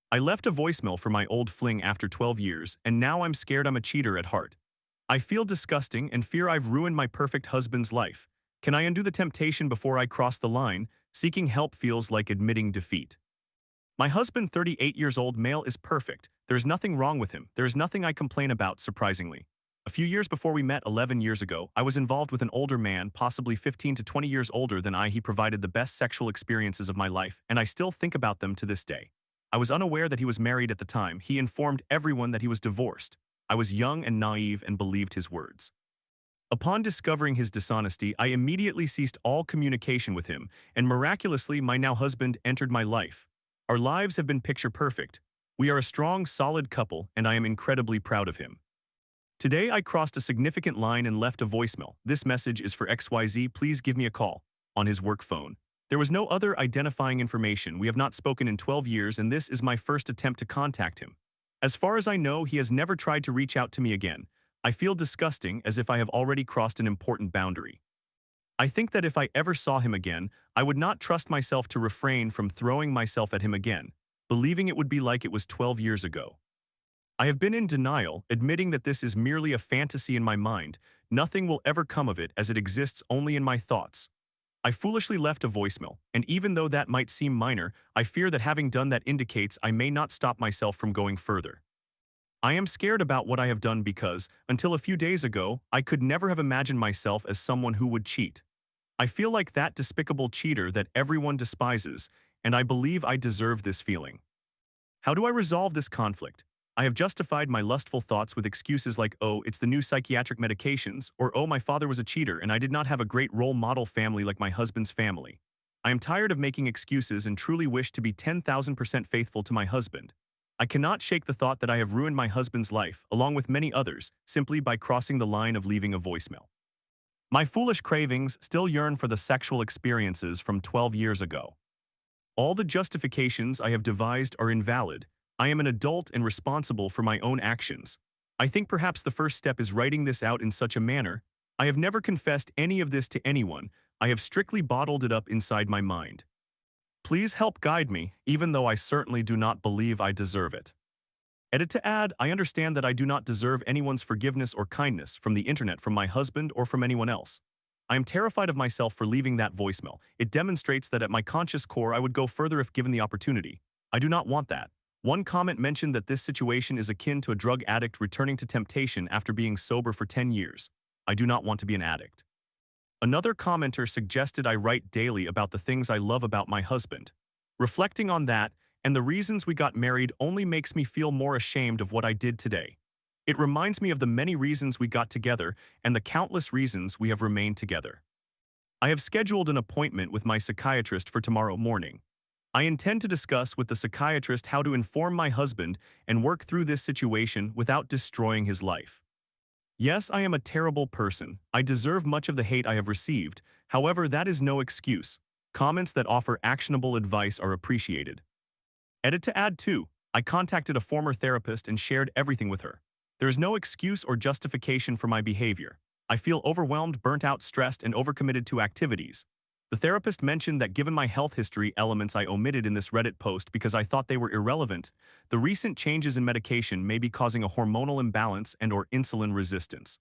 I left a voicemail for my old fling after 12 years, and now I'm scared I'm a cheater at heart. I feel disgusting and fear I've ruined my perfect husband's life. Can I undo the temptation before I cross the line? Seeking help feels like admitting defeat. My husband, 38 years old male, is perfect. There's nothing wrong with him. There's nothing I complain about, surprisingly. A few years before we met 11 years ago, I was involved with an older man, possibly 15 to 20 years older than I. He provided the best sexual experiences of my life, and I still think about them to this day. I was unaware that he was married at the time. He informed everyone that he was divorced. I was young and naive and believed his words. Upon discovering his dishonesty, I immediately ceased all communication with him, and miraculously, my now husband entered my life. Our lives have been picture perfect. We are a strong, solid couple, and I am incredibly proud of him. Today, I crossed a significant line and left a voicemail. This message is for XYZ. Please give me a call. On his work phone. There was no other identifying information. We have not spoken in 12 years, and this is my first attempt to contact him. As far as I know, he has never tried to reach out to me again. I feel disgusting, as if I have already crossed an important boundary. I think that if I ever saw him again, I would not trust myself to refrain from throwing myself at him again, believing it would be like it was 12 years ago. I have been in denial, admitting that this is merely a fantasy in my mind. Nothing will ever come of it, as it exists only in my thoughts. I foolishly left a voicemail, and even though that might seem minor, I fear that having done that indicates I may not stop myself from going further. I am scared about what I have done because, until a few days ago, I could never have imagined myself as someone who would cheat. I feel like that despicable cheater that everyone despises, and I believe I deserve this feeling. How do I resolve this conflict? I have justified my lustful thoughts with excuses like, oh, it's the new psychiatric medications, or oh, my father was a cheater and I did not have a great role model family like my husband's family. I am tired of making excuses and truly wish to be 10,000% faithful to my husband. I cannot shake the thought that I have ruined my husband's life, along with many others, simply by crossing the line of leaving a voicemail. My foolish cravings still yearn for the sexual experiences from 12 years ago. All the justifications I have devised are invalid. I am an adult and responsible for my own actions. I think perhaps the first step is writing this out in such a manner. I have never confessed any of this to anyone. I have strictly bottled it up inside my mind. Please help guide me, even though I certainly do not believe I deserve it. Edit to add, I understand that I do not deserve anyone's forgiveness or kindness from the internet, from my husband, or from anyone else. I am terrified of myself for leaving that voicemail. It demonstrates that at my conscious core I would go further if given the opportunity. I do not want that. One comment mentioned that this situation is akin to a drug addict returning to temptation after being sober for 10 years. I do not want to be an addict. Another commenter suggested I write daily about the things I love about my husband. Reflecting on that, and the reasons we got married, only makes me feel more ashamed of what I did today. It reminds me of the many reasons we got together and the countless reasons we have remained together. I have scheduled an appointment with my psychiatrist for tomorrow morning. I intend to discuss with the psychiatrist how to inform my husband and work through this situation without destroying his life. Yes, I am a terrible person. I deserve much of the hate I have received. However, that is no excuse. Comments that offer actionable advice are appreciated. Edit to add too, I contacted a former therapist and shared everything with her. There is no excuse or justification for my behavior. I feel overwhelmed, burnt out, stressed, and overcommitted to activities. The therapist mentioned that given my health history, elements I omitted in this Reddit post because I thought they were irrelevant, the recent changes in medication may be causing a hormonal imbalance and/or insulin resistance.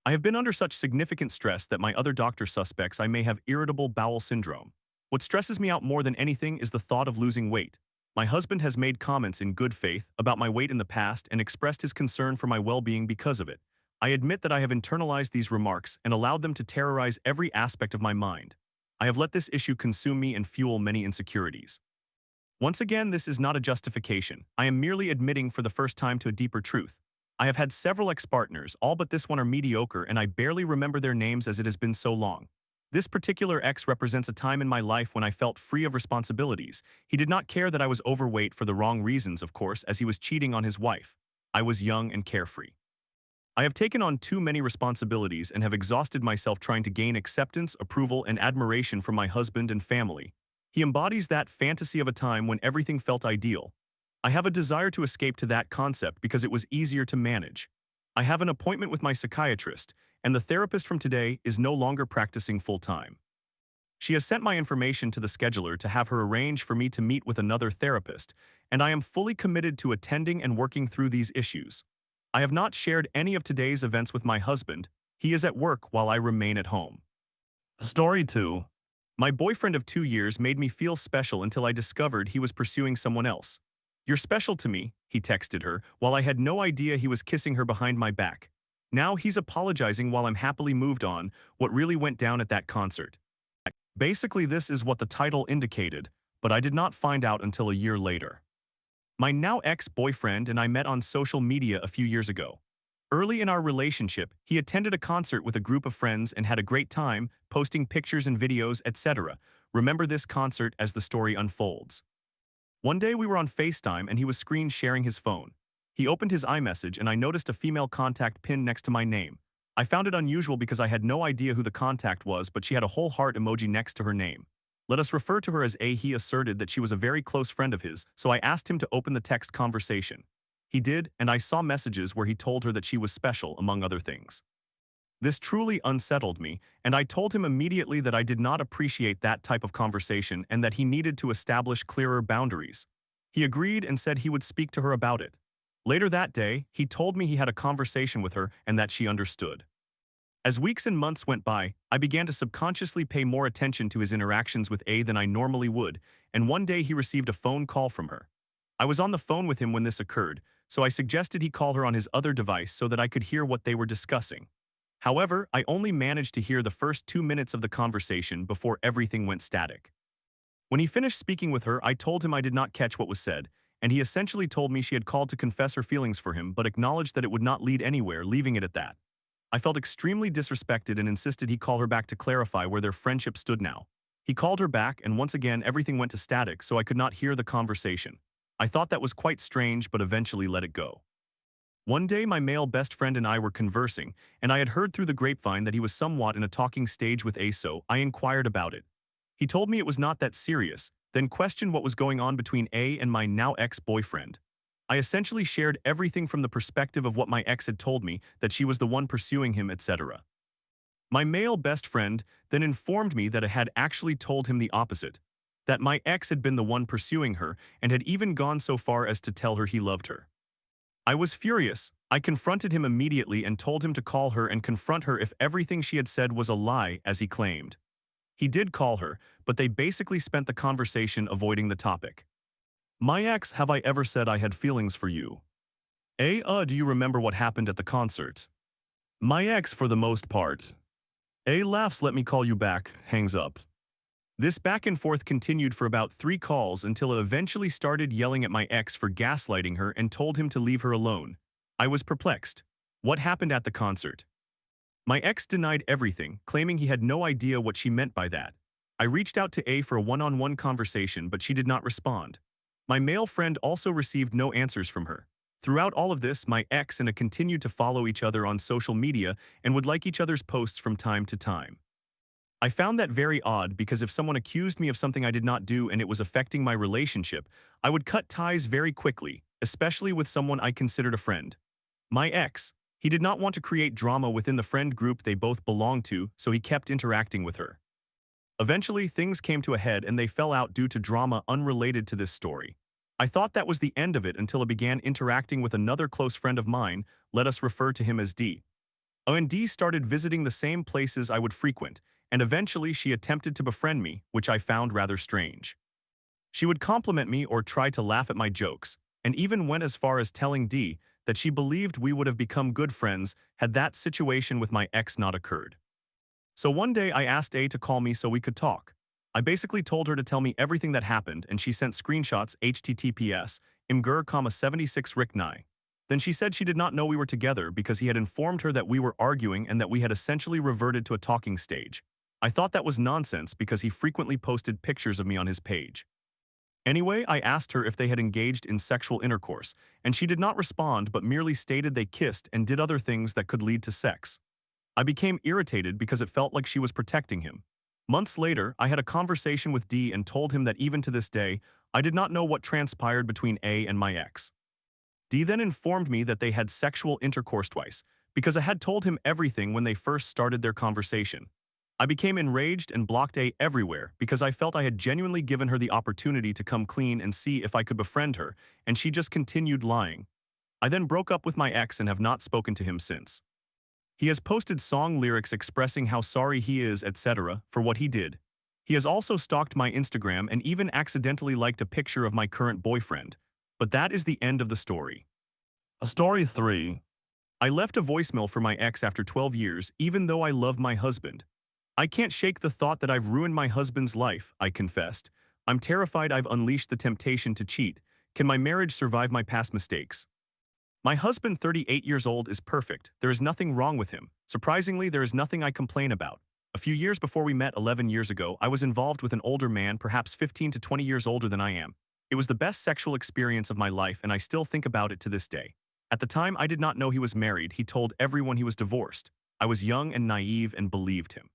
I have been under such significant stress that my other doctor suspects I may have irritable bowel syndrome. What stresses me out more than anything is the thought of losing weight. My husband has made comments in good faith about my weight in the past and expressed his concern for my well-being because of it. I admit that I have internalized these remarks and allowed them to terrorize every aspect of my mind. I have let this issue consume me and fuel many insecurities. Once again, this is not a justification. I am merely admitting for the first time to a deeper truth. I have had several ex-partners, all but this one are mediocre, and I barely remember their names as it has been so long. This particular ex represents a time in my life when I felt free of responsibilities. He did not care that I was overweight for the wrong reasons, of course, as he was cheating on his wife. I was young and carefree. I have taken on too many responsibilities and have exhausted myself trying to gain acceptance, approval, and admiration from my husband and family. He embodies that fantasy of a time when everything felt ideal. I have a desire to escape to that concept because it was easier to manage. I have an appointment with my psychiatrist, and the therapist from today is no longer practicing full-time. She has sent my information to the scheduler to have her arrange for me to meet with another therapist, and I am fully committed to attending and working through these issues. I have not shared any of today's events with my husband. He is at work while I remain at home. Story 2. My boyfriend of 2 years made me feel special until I discovered he was pursuing someone else. "You're special to me," he texted her, while I had no idea he was kissing her behind my back. Now he's apologizing while I'm happily moved on. What really went down at that concert? Basically, this is what the title indicated, but I did not find out until a year later. My now ex-boyfriend and I met on social media a few years ago. Early in our relationship, he attended a concert with a group of friends and had a great time, posting pictures and videos, etc. Remember this concert as the story unfolds. One day we were on FaceTime and he was screen sharing his phone. He opened his iMessage and I noticed a female contact pinned next to my name. I found it unusual because I had no idea who the contact was, but she had a whole heart emoji next to her name. Let us refer to her as A. He asserted that she was a very close friend of his, so I asked him to open the text conversation. He did, and I saw messages where he told her that she was special, among other things. This truly unsettled me, and I told him immediately that I did not appreciate that type of conversation and that he needed to establish clearer boundaries. He agreed and said he would speak to her about it. Later that day, he told me he had a conversation with her and that she understood. As weeks and months went by, I began to subconsciously pay more attention to his interactions with A than I normally would, and one day he received a phone call from her. I was on the phone with him when this occurred, so I suggested he call her on his other device so that I could hear what they were discussing. However, I only managed to hear the first 2 minutes of the conversation before everything went static. When he finished speaking with her, I told him I did not catch what was said, and he essentially told me she had called to confess her feelings for him but acknowledged that it would not lead anywhere, leaving it at that. I felt extremely disrespected and insisted he call her back to clarify where their friendship stood now. He called her back and once again everything went to static, so I could not hear the conversation. I thought that was quite strange but eventually let it go. One day my male best friend and I were conversing, and I had heard through the grapevine that he was somewhat in a talking stage with A, so I inquired about it. He told me it was not that serious, then questioned what was going on between A and my now ex-boyfriend. I essentially shared everything from the perspective of what my ex had told me, that she was the one pursuing him, etc. My male best friend then informed me that I had actually told him the opposite, that my ex had been the one pursuing her and had even gone so far as to tell her he loved her. I was furious. I confronted him immediately and told him to call her and confront her if everything she had said was a lie, as he claimed. He did call her, but they basically spent the conversation avoiding the topic. "My ex, have I ever said I had feelings for you?" A. Do you remember what happened at the concert? "My ex, for the most part." A. Laughs, "Let me call you back," hangs up. This back and forth continued for about 3 calls until I eventually started yelling at my ex for gaslighting her and told him to leave her alone. I was perplexed. What happened at the concert? My ex denied everything, claiming he had no idea what she meant by that. I reached out to A for a one-on-one conversation, but she did not respond. My male friend also received no answers from her. Throughout all of this, my ex and I continued to follow each other on social media and would like each other's posts from time to time. I found that very odd because if someone accused me of something I did not do and it was affecting my relationship, I would cut ties very quickly, especially with someone I considered a friend. My ex, he did not want to create drama within the friend group they both belonged to, so he kept interacting with her. Eventually, things came to a head and they fell out due to drama unrelated to this story. I thought that was the end of it until I began interacting with another close friend of mine, let us refer to him as D. O and D started visiting the same places I would frequent, and eventually she attempted to befriend me, which I found rather strange. She would compliment me or try to laugh at my jokes, and even went as far as telling D that she believed we would have become good friends had that situation with my ex not occurred. So one day I asked A to call me so we could talk. I basically told her to tell me everything that happened, and she sent screenshots https imgur, 76 ricknai. Then she said she did not know we were together because he had informed her that we were arguing and that we had essentially reverted to a talking stage. I thought that was nonsense because he frequently posted pictures of me on his page. Anyway, I asked her if they had engaged in sexual intercourse, and she did not respond but merely stated they kissed and did other things that could lead to sex. I became irritated because it felt like she was protecting him. Months later, I had a conversation with D and told him that even to this day, I did not know what transpired between A and my ex. D then informed me that they had sexual intercourse twice, because I had told him everything when they first started their conversation. I became enraged and blocked A everywhere because I felt I had genuinely given her the opportunity to come clean and see if I could befriend her, and she just continued lying. I then broke up with my ex and have not spoken to him since. He has posted song lyrics expressing how sorry he is, etc., for what he did. He has also stalked my Instagram and even accidentally liked a picture of my current boyfriend. But that is the end of the story. Story 3. I left a voicemail for my ex after 12 years, even though I love my husband. I can't shake the thought that I've ruined my husband's life, I confessed. I'm terrified I've unleashed the temptation to cheat. Can my marriage survive my past mistakes? My husband, 38 years old, is perfect. There is nothing wrong with him. Surprisingly, there is nothing I complain about. A few years before we met 11 years ago, I was involved with an older man, perhaps 15 to 20 years older than I am. It was the best sexual experience of my life, and I still think about it to this day. At the time, I did not know he was married. He told everyone he was divorced. I was young and naive and believed him.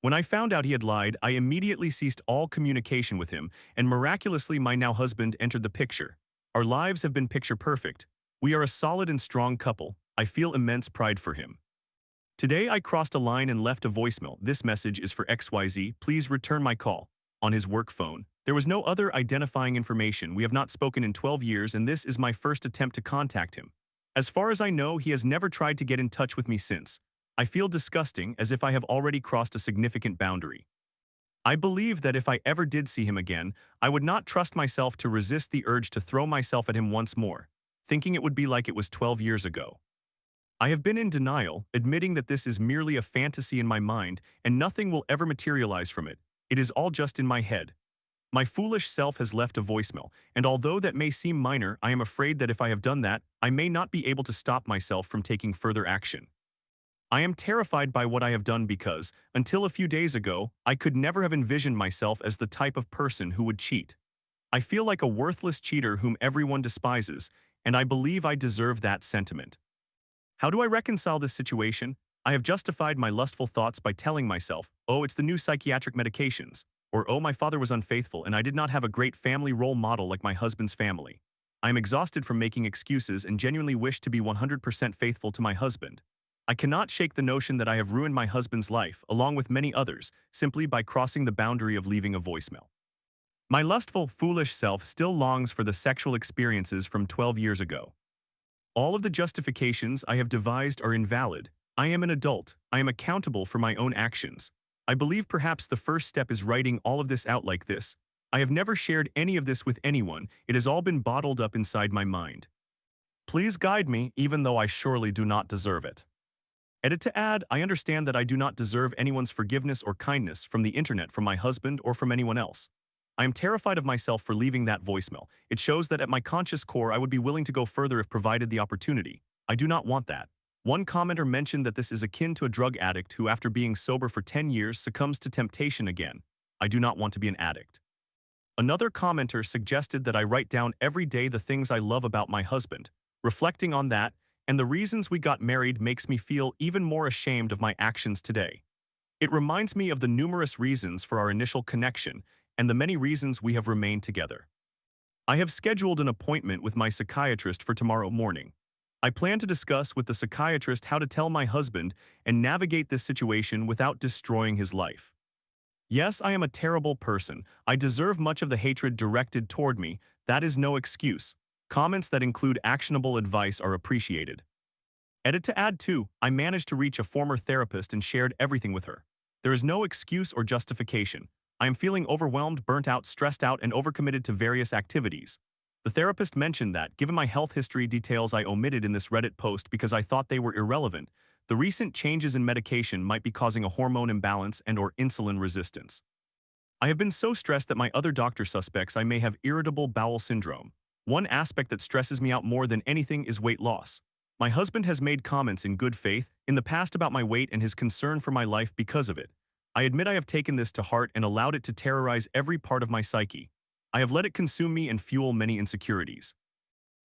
When I found out he had lied, I immediately ceased all communication with him, and miraculously my now husband entered the picture. Our lives have been picture perfect. We are a solid and strong couple. I feel immense pride for him. Today I crossed a line and left a voicemail. This message is for XYZ. Please return my call. On his work phone. There was no other identifying information. We have not spoken in 12 years, and this is my first attempt to contact him. As far as I know, he has never tried to get in touch with me since. I feel disgusting, as if I have already crossed a significant boundary. I believe that if I ever did see him again, I would not trust myself to resist the urge to throw myself at him once more, thinking it would be like it was 12 years ago. I have been in denial, admitting that this is merely a fantasy in my mind and nothing will ever materialize from it. It is all just in my head. My foolish self has left a voicemail, and although that may seem minor, I am afraid that if I have done that, I may not be able to stop myself from taking further action. I am terrified by what I have done because, until a few days ago, I could never have envisioned myself as the type of person who would cheat. I feel like a worthless cheater whom everyone despises, and I believe I deserve that sentiment. How do I reconcile this situation? I have justified my lustful thoughts by telling myself, oh, it's the new psychiatric medications, or oh, my father was unfaithful and I did not have a great family role model like my husband's family. I am exhausted from making excuses and genuinely wish to be 100% faithful to my husband. I cannot shake the notion that I have ruined my husband's life, along with many others, simply by crossing the boundary of leaving a voicemail. My lustful, foolish self still longs for the sexual experiences from 12 years ago. All of the justifications I have devised are invalid. I am an adult. I am accountable for my own actions. I believe perhaps the first step is writing all of this out like this. I have never shared any of this with anyone. It has all been bottled up inside my mind. Please guide me, even though I surely do not deserve it. Edit to add, I understand that I do not deserve anyone's forgiveness or kindness from the internet, from my husband, or from anyone else. I am terrified of myself for leaving that voicemail. It shows that at my conscious core I would be willing to go further if provided the opportunity. I do not want that. One commenter mentioned that this is akin to a drug addict who, after being sober for 10 years, succumbs to temptation again. I do not want to be an addict. Another commenter suggested that I write down every day the things I love about my husband. Reflecting on that, and the reasons we got married, makes me feel even more ashamed of my actions today. It reminds me of the numerous reasons for our initial connection and the many reasons we have remained together. I have scheduled an appointment with my psychiatrist for tomorrow morning. I plan to discuss with the psychiatrist how to tell my husband and navigate this situation without destroying his life. Yes, I am a terrible person. I deserve much of the hatred directed toward me. That is no excuse. Comments that include actionable advice are appreciated. Edit to add too, I managed to reach a former therapist and shared everything with her. There is no excuse or justification. I am feeling overwhelmed, burnt out, stressed out, and overcommitted to various activities. The therapist mentioned that, given my health history details I omitted in this Reddit post because I thought they were irrelevant, the recent changes in medication might be causing a hormone imbalance and/or insulin resistance. I have been so stressed that my other doctor suspects I may have irritable bowel syndrome. One aspect that stresses me out more than anything is weight loss. My husband has made comments in good faith in the past about my weight and his concern for my life because of it. I admit I have taken this to heart and allowed it to terrorize every part of my psyche. I have let it consume me and fuel many insecurities.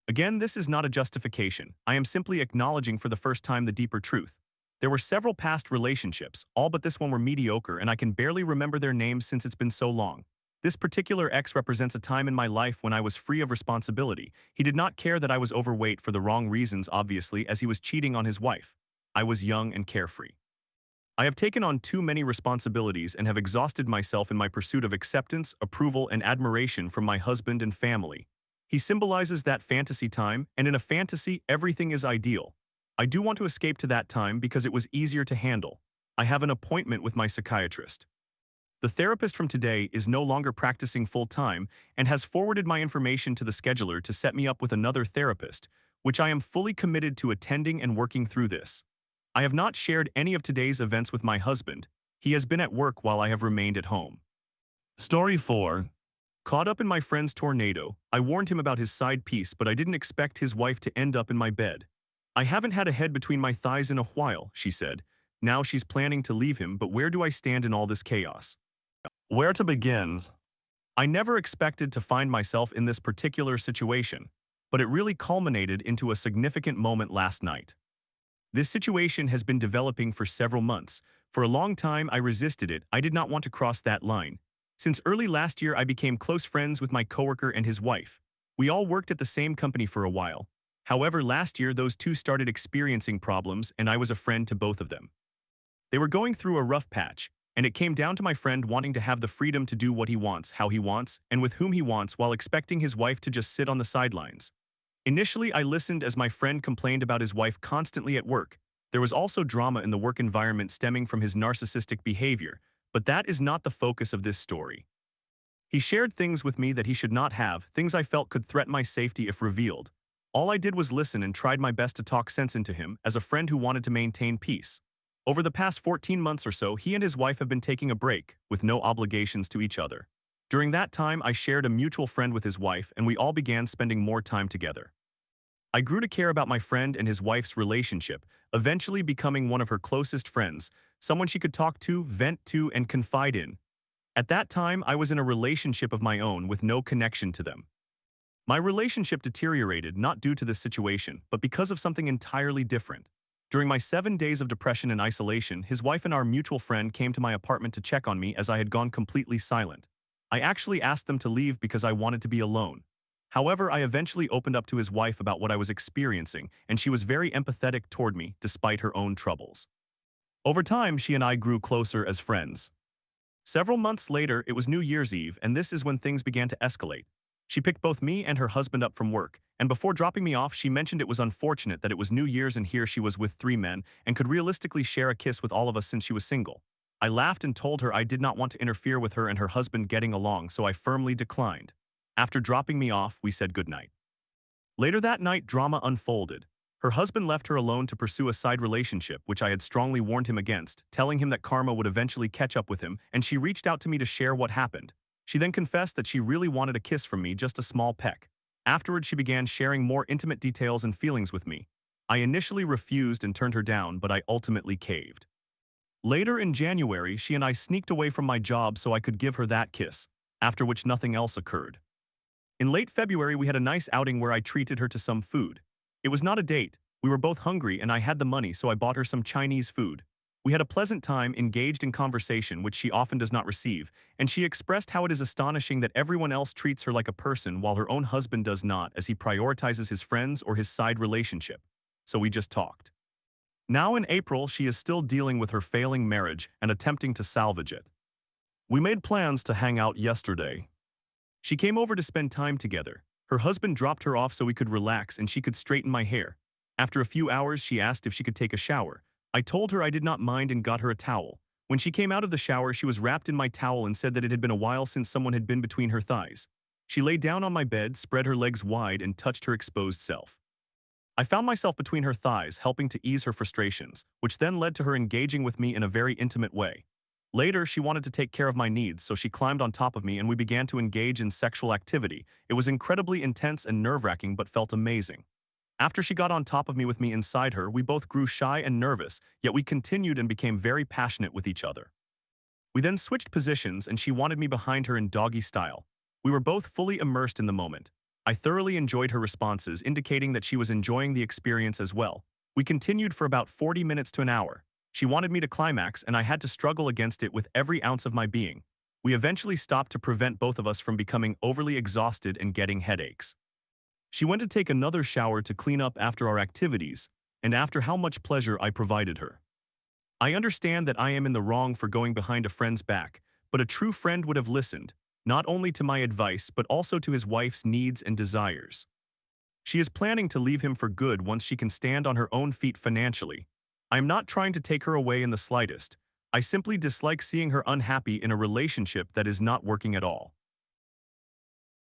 Again, this is not a justification. I am simply acknowledging for the first time the deeper truth. There were several past relationships, all but this one were mediocre, and I can barely remember their names since it's been so long. This particular ex represents a time in my life when I was free of responsibility. He did not care that I was overweight for the wrong reasons, obviously, as he was cheating on his wife. I was young and carefree. I have taken on too many responsibilities and have exhausted myself in my pursuit of acceptance, approval, and admiration from my husband and family. He symbolizes that fantasy time, and in a fantasy, everything is ideal. I do want to escape to that time because it was easier to handle. I have an appointment with my psychiatrist. The therapist from today is no longer practicing full-time and has forwarded my information to the scheduler to set me up with another therapist, which I am fully committed to attending and working through this. I have not shared any of today's events with my husband. He has been at work while I have remained at home. Story 4. Caught up in my friend's tornado, I warned him about his side piece, but I didn't expect his wife to end up in my bed. I haven't had a head between my thighs in a while, she said. Now she's planning to leave him, but where do I stand in all this chaos? Where to begin? I never expected to find myself in this particular situation, but it really culminated into a significant moment last night. This situation has been developing for several months. For a long time, I resisted it. I did not want to cross that line. Since early last year, I became close friends with my coworker and his wife. We all worked at the same company for a while. However, last year, those two started experiencing problems, and I was a friend to both of them. They were going through a rough patch, and it came down to my friend wanting to have the freedom to do what he wants, how he wants, and with whom he wants, while expecting his wife to just sit on the sidelines. Initially, I listened as my friend complained about his wife constantly at work. There was also drama in the work environment stemming from his narcissistic behavior, but that is not the focus of this story. He shared things with me that he should not have, things I felt could threaten my safety if revealed. All I did was listen and tried my best to talk sense into him as a friend who wanted to maintain peace. Over the past 14 months or so, he and his wife have been taking a break, with no obligations to each other. During that time, I shared a mutual friend with his wife, and we all began spending more time together. I grew to care about my friend and his wife's relationship, eventually becoming one of her closest friends, someone she could talk to, vent to, and confide in. At that time, I was in a relationship of my own with no connection to them. My relationship deteriorated not due to this situation, but because of something entirely different. During my 7 days of depression and isolation, his wife and our mutual friend came to my apartment to check on me as I had gone completely silent. I actually asked them to leave because I wanted to be alone. However, I eventually opened up to his wife about what I was experiencing, and she was very empathetic toward me despite her own troubles. Over time, she and I grew closer as friends. Several months later, it was New Year's Eve, and this is when things began to escalate. She picked both me and her husband up from work, and before dropping me off, she mentioned it was unfortunate that it was New Year's and here she was with 3 men and could realistically share a kiss with all of us since she was single. I laughed and told her I did not want to interfere with her and her husband getting along, so I firmly declined. After dropping me off, we said goodnight. Later that night, drama unfolded. Her husband left her alone to pursue a side relationship, which I had strongly warned him against, telling him that karma would eventually catch up with him, and she reached out to me to share what happened. She then confessed that she really wanted a kiss from me, just a small peck. Afterward, she began sharing more intimate details and feelings with me. I initially refused and turned her down, but I ultimately caved. Later in January, she and I sneaked away from my job so I could give her that kiss, after which nothing else occurred. In late February, we had a nice outing where I treated her to some food. It was not a date. We were both hungry and I had the money, so I bought her some Chinese food. We had a pleasant time, engaged in conversation, which she often does not receive, and she expressed how it is astonishing that everyone else treats her like a person while her own husband does not, as he prioritizes his friends or his side relationship. So we just talked. Now in April, she is still dealing with her failing marriage and attempting to salvage it. We made plans to hang out yesterday. She came over to spend time together. Her husband dropped her off so we could relax and she could straighten my hair. After a few hours, she asked if she could take a shower. I told her I did not mind and got her a towel. When she came out of the shower, she was wrapped in my towel and said that it had been a while since someone had been between her thighs. She lay down on my bed, spread her legs wide, and touched her exposed self. I found myself between her thighs, helping to ease her frustrations, which then led to her engaging with me in a very intimate way. Later, she wanted to take care of my needs, so she climbed on top of me and we began to engage in sexual activity. It was incredibly intense and nerve-wracking, but felt amazing. After she got on top of me with me inside her, we both grew shy and nervous, yet we continued and became very passionate with each other. We then switched positions and she wanted me behind her in doggy style. We were both fully immersed in the moment. I thoroughly enjoyed her responses, indicating that she was enjoying the experience as well. We continued for about 40 minutes to an hour. She wanted me to climax and I had to struggle against it with every ounce of my being. We eventually stopped to prevent both of us from becoming overly exhausted and getting headaches. She went to take another shower to clean up after our activities, and after how much pleasure I provided her. I understand that I am in the wrong for going behind a friend's back, but a true friend would have listened, not only to my advice but also to his wife's needs and desires. She is planning to leave him for good once she can stand on her own feet financially. I am not trying to take her away in the slightest. I simply dislike seeing her unhappy in a relationship that is not working at all.